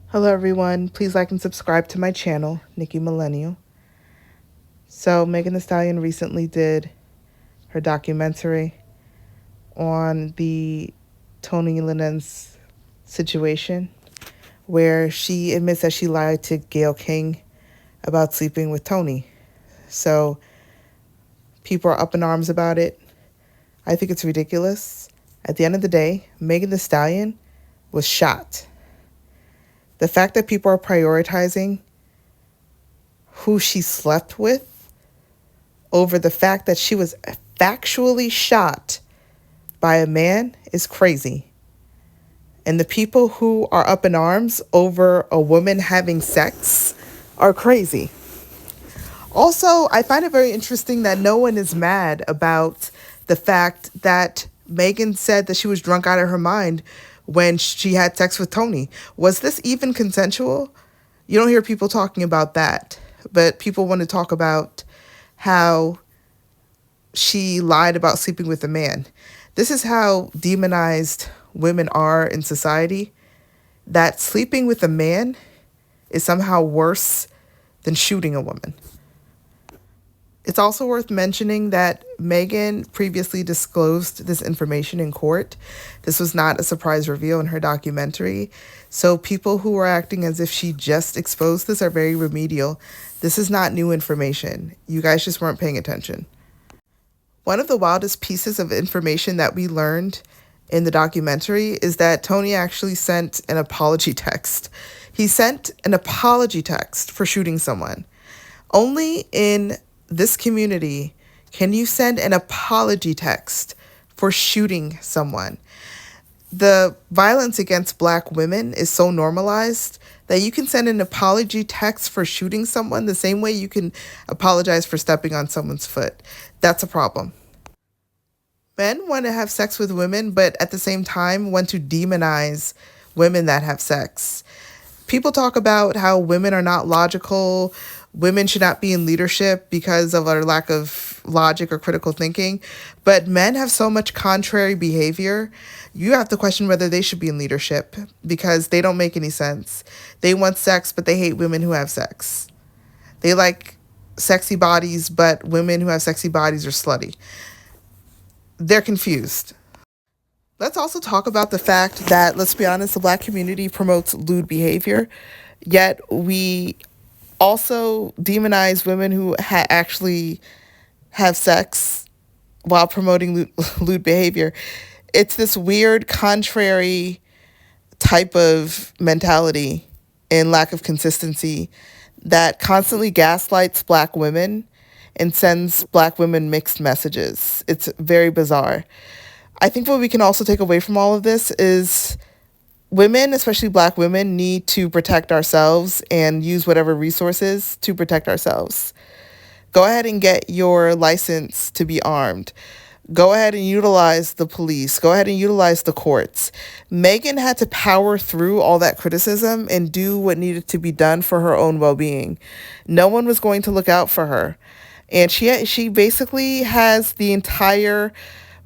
Hello, everyone. Please like and subscribe to my channel, Nikki Millennial. So, Megan Thee Stallion recently did her documentary on the Tony Lennon's situation, where she admits that she lied to Gayle King about sleeping with Tony. So, people are up in arms about it. I think it's ridiculous. At the end of the day, Megan Thee Stallion was shot. The fact that people are prioritizing who she slept with over the fact that she was factually shot by a man is crazy. And the people who are up in arms over a woman having sex are crazy. Also, I find it very interesting that no one is mad about the fact that Megan said that she was drunk out of her mind when she had sex with Tony. Was this even consensual? You don't hear people talking about that, but people want to talk about how she lied about sleeping with a man. This is how demonized women are in society, that sleeping with a man is somehow worse than shooting a woman. It's also worth mentioning that Megan previously disclosed this information in court. This was not a surprise reveal in her documentary. So people who are acting as if she just exposed this are very remedial. This is not new information. You guys just weren't paying attention. One of the wildest pieces of information that we learned in the documentary is that Tony actually sent an apology text. He sent an apology text for shooting someone. Only in this community can you send an apology text for shooting someone. The violence against Black women is so normalized that you can send an apology text for shooting someone the same way you can apologize for stepping on someone's foot. That's a problem. Men want to have sex with women, but at the same time want to demonize women that have sex. People talk about how women are not logical, women should not be in leadership because of our lack of logic or critical thinking, but men have so much contrary behavior. You have to question whether they should be in leadership because they don't make any sense. They want sex, but they hate women who have sex. They like sexy bodies, but women who have sexy bodies are slutty. They're confused. Let's also talk about the fact that, let's be honest, the Black community promotes lewd behavior, yet we also demonize women who actually have sex while promoting lewd behavior. It's this weird, contrary type of mentality and lack of consistency that constantly gaslights Black women and sends Black women mixed messages. It's very bizarre. I think what we can also take away from all of this is women, especially Black women, need to protect ourselves and use whatever resources to protect ourselves. Go ahead and get your license to be armed. Go ahead and utilize the police. Go ahead and utilize the courts. Megan had to power through all that criticism and do what needed to be done for her own well-being. No one was going to look out for her. And she basically has the entire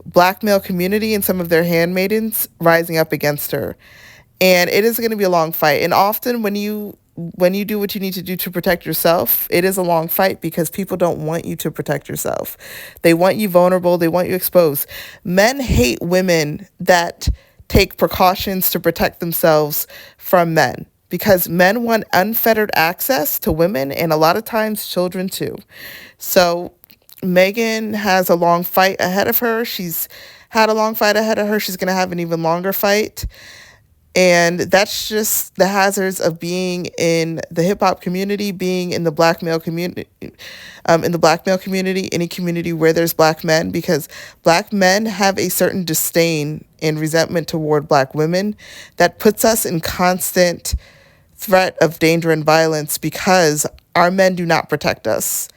Black male community and some of their handmaidens rising up against her. And it is going to be a long fight. And often when you do what you need to do to protect yourself, it is a long fight because people don't want you to protect yourself. They want you vulnerable, they want you exposed. Men hate women that take precautions to protect themselves from men because men want unfettered access to women and a lot of times children too. So Megan has a long fight ahead of her. She's had a long fight ahead of her. She's going to have an even longer fight. And that's just the hazards of being in the hip hop community, being in the Black male community, any community where there's Black men, because Black men have a certain disdain and resentment toward Black women that puts us in constant threat of danger and violence because our men do not protect us.